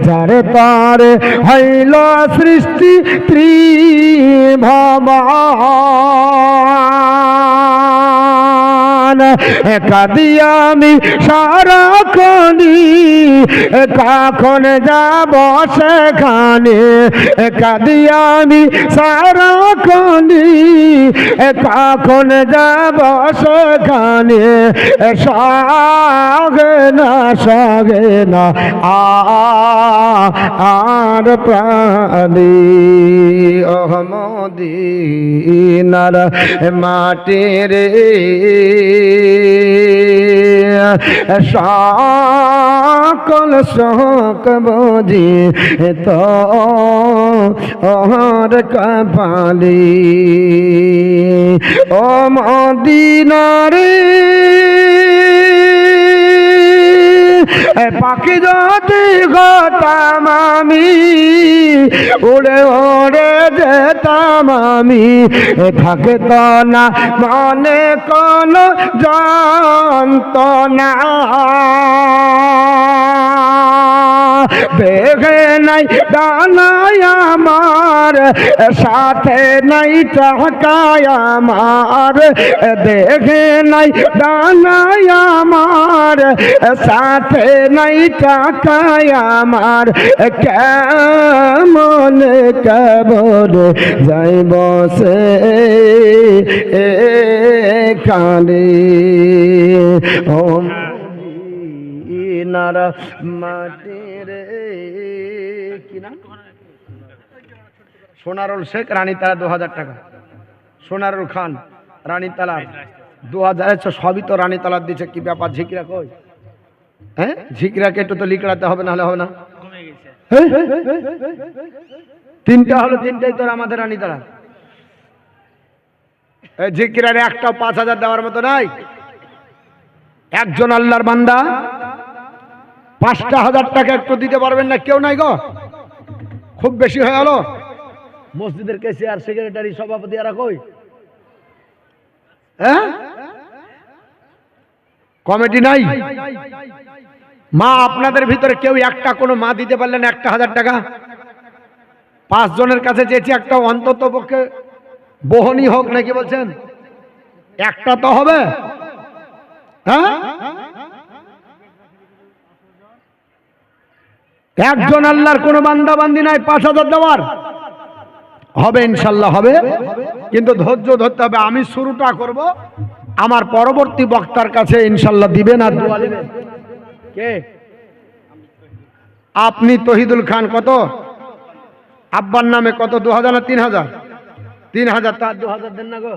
যারে তার হইল সৃষ্টি ত্রিভুবন। কাঁদি আমি সারাক্ষণি, কখন যাব সেখানে। কাঁদি আমি সারাক্ষণি, কখন যাব সেখানে। সগে না আর প্রাণী মদিনার মাটির সকল শোক বুঝি তো ওর কপালি ও মদিনারে পাখি যদি হতাম আমি, উড়ে উড়ে যেতাম আমি। থাকত না মনে কোন যন্ত্রণা, বেগে নাই ডানায় আমার, সাথে নাই টাকায় আমার। দেখে নাই ডানায় আমার, সাথে নাই টাকায় আমার। কেমন কবর যাইব সে কানে ও মদিনার মাটির কি নাম? সোনারুল শেখ, রানীতালা 2000 টাকা। সোনারুল খান, রানীতালা 2000। সবই তো রানীতালার দিচ্ছে, কি ব্যাপার? ঝিকরা কই? হ্যাঁ, ঝিকরাকে একটু তো লিখড়াতে হবে, নাহলে হবে না। তিনটা হলো, তিনটাই তো আমাদের রানীতালা। ঝিকরার একটাও 5000 দেওয়ার মতো নাই। একজন আল্লাহর বান্দা 5,000 টাকা একটু দিতে পারবেন না? কেউ নাই গো, খুব বেশি হয়ে গেল। মসজিদের কেসিয়ার, সেক্রেটারি, সভাপতি এরা কই? হ্যাঁ, কমিটি নাই। মা, আপনাদের ভিতরে কেউ একটা কোনো মা দিতে পারলেন 1000 টাকা? 5 জনের কাছে চেয়েছি, একটা অন্তত পক্ষে বহনি হোক, নাকি বলছেন? একটা তো হবে। হ্যাঁ, একজন আল্লাহর কোন বান্দা বান্দি নাই 5000 দেওয়ার? হবে ইনশাল্লাহ, হবে, কিন্তু ধৈর্য ধরতে হবে। আমি শুরুটা করব, আমার পরবর্তী বক্তার কাছে ইনশাল্লাহ দিবেন আর দোয়া নেবেন। কে আপনি? তহিদুল খান। কত? আব্বার নামে কত? 2000 না 3000? 3000। তার 2000 দেন না গো,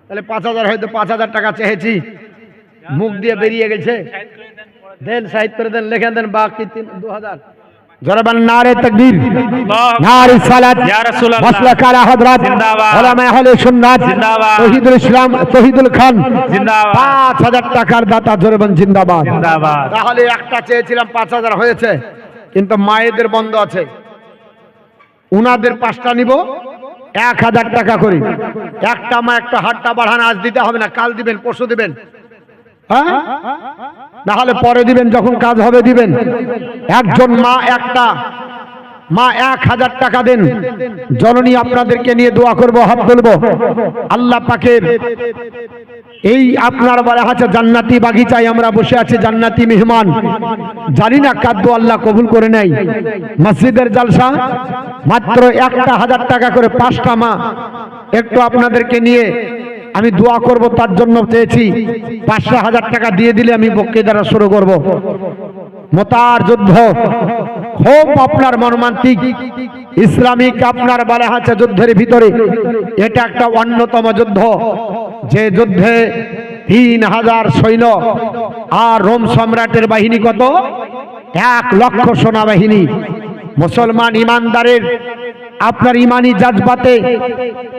তাহলে 5000। হয়তো 5000 টাকা চেয়েছি, মুখ দিয়ে বেরিয়ে গেছে। দেন, সাইড করে দেন, লেখেন দেন, বাকি 2000। জরাবান নারে তাকবীর, নারে সালাত, ইয়া রাসূলুল্লাহ, মাসলাক আলা হযরত, জিন্দাবাদ, উলামা আহলে সুন্নাত, জিন্দাবাদ, তৌহিদুল ইসলাম, তৌহিদুল খান জিন্দাবাদ, 5000 টাকার দাতা। জরাবান জিন্দাবাদ, জিন্দাবাদ। তাহলে একটা চেয়েছিলাম 5000 হয়েছে, কিন্তু মায়েদের বন্ধ আছে। উনাদের 5টা নিব, 1000 টাকা করে। একটা মা একটা হাতটা বাড়ান, আজ দিতে হবে না, কাল দিবেন, পরশু দিবেন। হ্যাঁ, না হলে পরে দিবেন, যখন কাজ হবে দিবেন। একজন মা, একটা মা 1000 টাকা দেন। জননী, আপনাদেরকে নিয়ে দোয়া করব, হাত তুলব। আল্লাহ পাকের এই আপনার বলা আছে জান্নাতি বাগিচায় আমরা বসে আছি, জান্নাতি মেহমান। জানি না কাদ্য আল্লাহ কবুল করে নেয়। মসজিদের জালসা মাত্র 1000 টাকা করে 5টা মা। একটু আপনাদেরকে নিয়ে আমি দোয়া করব, তার জন্য চেয়েছি। 5,000 টাকা দিয়ে দিলে আমি বক্তৃতা শুরু করব। মোতার যুদ্ধ খুব আপনার মর্মান্তিক ইসলামিক আপনার বলা আছে যুদ্ধের ভিতরে এটা একটা অন্যতম যুদ্ধ, যে যুদ্ধে 3000 সৈন্য আর রোম সম্রাটের বাহিনী কত? 1 লক্ষ সেনাবাহিনী। মুসলমান ইমানদারের আপনার ইমানি জাজবাতে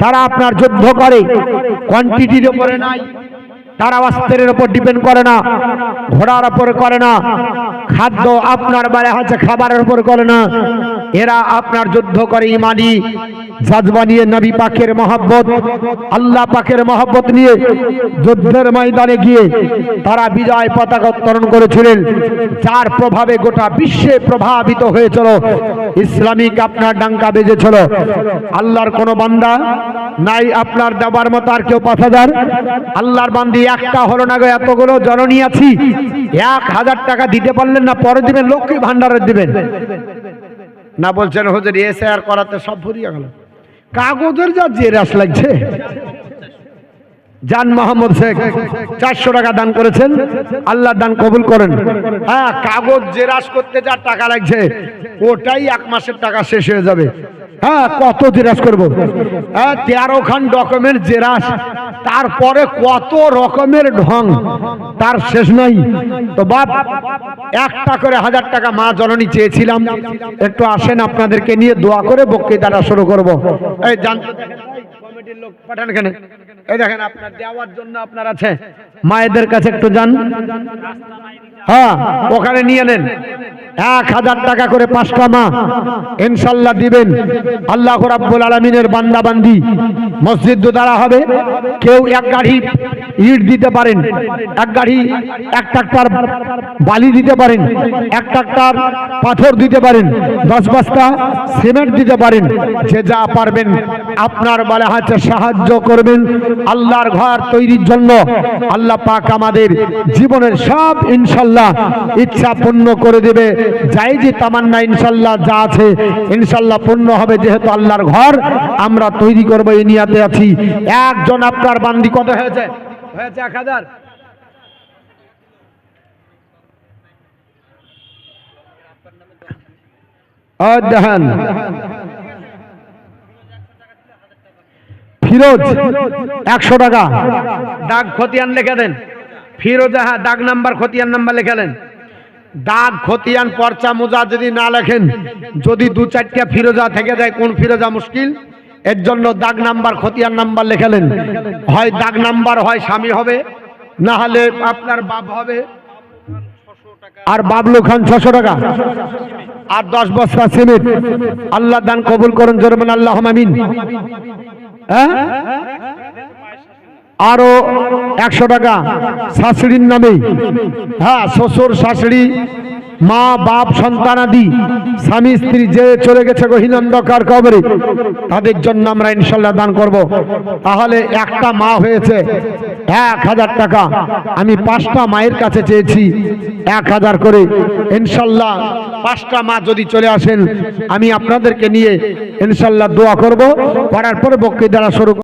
তারা আপনার যুদ্ধ করে, কোয়ান্টিটির উপরে নাই, তারা অস্ত্রের উপর ডিপেন্ড করে না, ঘোড়ার উপর করে না, খাদ্য আপনার বেলা হচ্ছে খাবারের উপর করে না। এরা আপনার যুদ্ধ করে ইমানি জাজবা নিয়ে, নবী পাকের মহব্বত, আল্লাহ পাকের মহব্বত নিয়ে যুদ্ধের ময়দানে গিয়ে তারা বিজয় পতাকা উত্তোলন করেছিলেন, যার প্রভাবে গোটা বিশ্বে প্রভাবিত হয়েছিল, ইসলামিক আপনার ডাঙ্কা বেজেছিল। আল্লাহর কোন বান্দা নাই আপনার দেবার মতো আর কেউ 5000? আল্লাহর বান্দি একটা হলো না গো, এতগুলো জননী আছি। 1000 টাকা দিতে পারলেন না, পরে দিবেন, লক্ষ্মী ভান্ডারের দিবেন না। বলছেন হুজুর এসআর করাতে সব ফুরিয়ে গেল। কাগজের যা জেরাস লাগছে। জান মোহাম্মদ শেখ 400 টাকা দান করেছেন, আল্লাহ দান কবুল করেন। হ্যাঁ, কাগজ জেরাস করতে যা টাকা লাগছে ওটাই 1 মাসের টাকা শেষ হয়ে যাবে। হ্যাঁ, কত জেরাস করবো? হ্যাঁ, 13 খান ডকুমেন্ট জেরাস, তারপরে কত রকমের ঢং, তার শেষ নাই। তো বাপ একটা করে 1000 টাকা মা জননী চেয়েছিলাম, একটু আসেন, আপনাদেরকে নিয়ে দোয়া করে বক্তৃতাটা শুরু করব। এই জানতে কমিটির লোক পাঠান এখানে, এই দেখেন আপনার দেওয়ার জন্য আপনার আছে, মায়েদের কাছে একটু যান। হ্যাঁ, ওখানে নিয়ে নেন। 1000 টাকা করে 5টা মা ইনশাআল্লাহ দিবেন। আল্লাহ রাব্বুল আলামিনের বান্দা বান্দি মসজিদ দ্বারা হবে। কেউ 1 গাড়ি ইট দিতে পারেন, 1 গাড়ি 1 ট্রাক্টর বালি দিতে পারেন, 1 ট্রাক্টর পাথর দিতে পারেন, 10 বস্তা সিমেন্ট দিতে পারেন। যে যা পারবেন আপনার বলে হাতে সাহায্য করবেন আল্লাহর ঘর তৈরির জন্য। আল্লাহ পাক আমাদের জীবনের সব ইনশাআল্লাহ ইচ্ছা পূর্ণ করে দেবে। যাই যে তামান্না ইনশাআল্লাহ যা আছে ইনশাআল্লাহ পূর্ণ হবে, যেহেতু আল্লাহর ঘর আমরা তৈরি করবো এই নিয়াতে আছি। একজন আপনার বান্দি কত হয়েছে? 1000। দেখেন ফিরোজ 100 টাকা দাগ খতিয়ান লিখে দেন। ফিরোজ, হ্যাঁ, দাগ নাম্বার খতিয়ান নাম্বার লেখালেন। দাগ খতিয়ান পর্চা মোজা যদি না লেখেন, যদি 2-4টা ফিরোজা থেকে যায়, কোন ফিরোজা মুশকিল, এর জন্য দাগ নাম্বার খতিয়ান নাম্বার লেখালেন। হয় দাগ নাম্বার হয় স্বামী হবে, না হলে আপনার বাপ হবে। আর বাবলু খান 600 টাকা আর 10 বস্তা সিমেন্ট। আল্লাহ দান কবুল করুন, জোরমান আল্লাহুম্মা আমিন। হ্যাঁ, আরো 100 টাকা শাশুড়ির নামে। হ্যাঁ, শ্বশুর শাশুড়ি মা বাপ সন্তানাদি স্বামী স্ত্রী যে চলে গেছে গহীনন্ধকার কবরে, তাদের জন্য আমরা ইনশাআল্লাহ দান করব। তাহলে একটা মা হয়েছে 1000 টাকা। আমি 5টা মায়ের কাছে চেয়েছি 1000 করে। ইনশাআল্লাহ 5টা মা যদি চলে আসেন, আমি আপনাদেরকে নিয়ে ইনশাআল্লাহ দোয়া করব, করার পরে বক্তৃতা শুরু